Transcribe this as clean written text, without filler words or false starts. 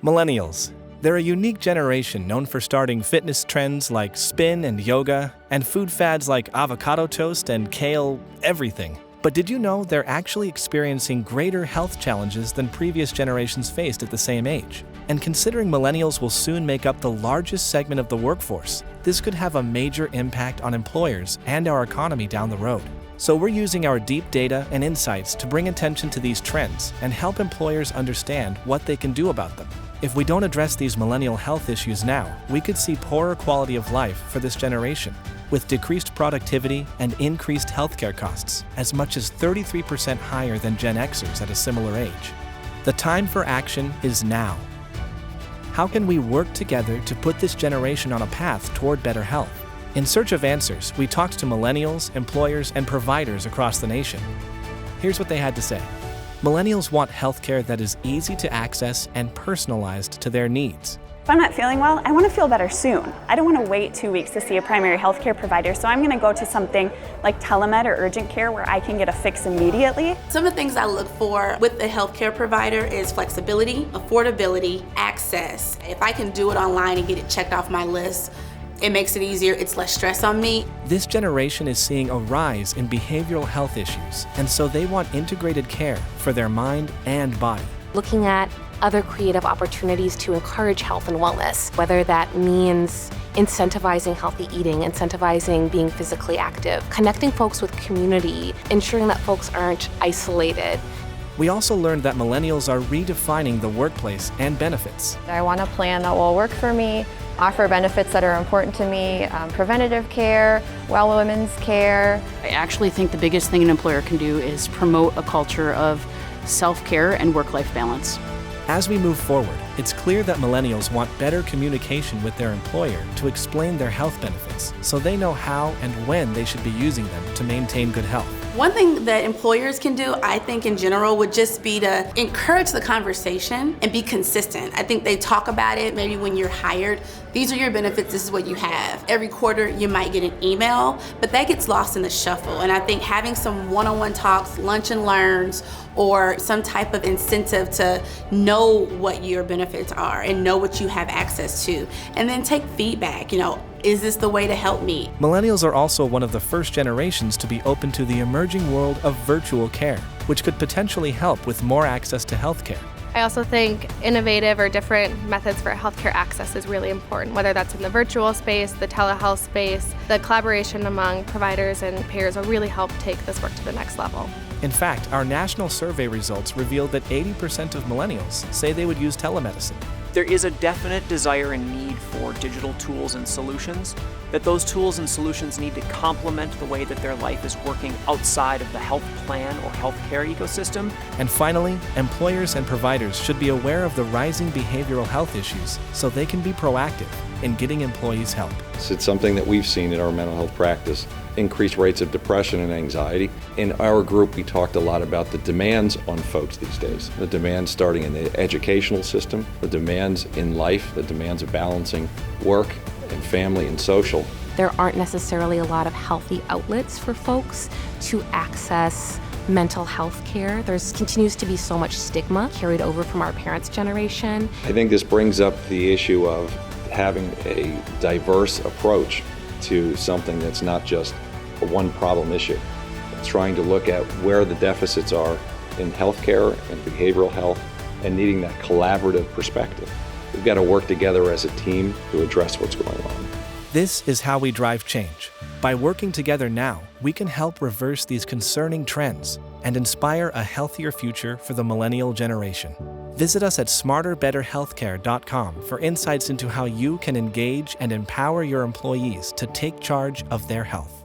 Millennials. They're a unique generation known for starting fitness trends like spin and yoga, and food fads like avocado toast and kale everything. But did you know they're actually experiencing greater health challenges than previous generations faced at the same age? And considering millennials will soon make up the largest segment of the workforce, this could have a major impact on employers and our economy down the road. So we're using our deep data and insights to bring attention to these trends and help employers understand what they can do about them. If we don't address these millennial health issues now, we could see poorer quality of life for this generation, with decreased productivity and increased healthcare costs, as much as 33% higher than Gen Xers at a similar age. The time for action is now. How can we work together to put this generation on a path toward better health? In search of answers, we talked to millennials, employers, and providers across the nation. Here's what they had to say. Millennials want healthcare that is easy to access and personalized to their needs. If I'm not feeling well, I want to feel better soon. I don't want to wait 2 weeks to see a primary healthcare provider, so I'm going to go to something like telemed or urgent care where I can get a fix immediately. Some of the things I look for with the healthcare provider is flexibility, affordability, access. If I can do it online and get it checked off my list, it makes it easier, it's less stress on me. This generation is seeing a rise in behavioral health issues, and so they want integrated care for their mind and body. Looking at other creative opportunities to encourage health and wellness, whether that means incentivizing healthy eating, incentivizing being physically active, connecting folks with community, ensuring that folks aren't isolated. We also learned that millennials are redefining the workplace and benefits. I want a plan that will work for me, offer benefits that are important to me, preventative care, well women's care. I actually think the biggest thing an employer can do is promote a culture of self-care and work-life balance. As we move forward, it's clear that millennials want better communication with their employer to explain their health benefits, so they know how and when they should be using them to maintain good health. One thing that employers can do, I think in general, would just be to encourage the conversation and be consistent. I think they talk about it maybe when you're hired. These are your benefits, this is what you have. Every quarter you might get an email, but that gets lost in the shuffle. And I think having some one-on-one talks, lunch and learns, or some type of incentive to know what your benefits are and know what you have access to. And then take feedback, is this the way to help me? Millennials are also one of the first generations to be open to the emerging world of virtual care, which could potentially help with more access to healthcare. I also think innovative or different methods for healthcare access is really important, whether that's in the virtual space, the telehealth space. The collaboration among providers and payers will really help take this work to the next level. In fact, our national survey results revealed that 80% of millennials say they would use telemedicine. There is a definite desire and need for digital tools and solutions, that those tools and solutions need to complement the way that their life is working outside of the health plan or healthcare ecosystem. And finally, employers and providers should be aware of the rising behavioral health issues so they can be proactive in getting employees help. It's something that we've seen in our mental health practice, increased rates of depression and anxiety. In our group, we talked a lot about the demands on folks these days. The demands starting in the educational system, the demands in life, the demands of balancing work and family and social. There aren't necessarily a lot of healthy outlets for folks to access mental health care. There continues to be so much stigma carried over from our parents' generation. I think this brings up the issue of having a diverse approach to something that's not just a one problem issue. It's trying to look at where the deficits are in healthcare and behavioral health and needing that collaborative perspective. We've got to work together as a team to address what's going on. This is how we drive change. By working together now, we can help reverse these concerning trends and inspire a healthier future for the millennial generation. Visit us at smarterbetterhealthcare.com for insights into how you can engage and empower your employees to take charge of their health.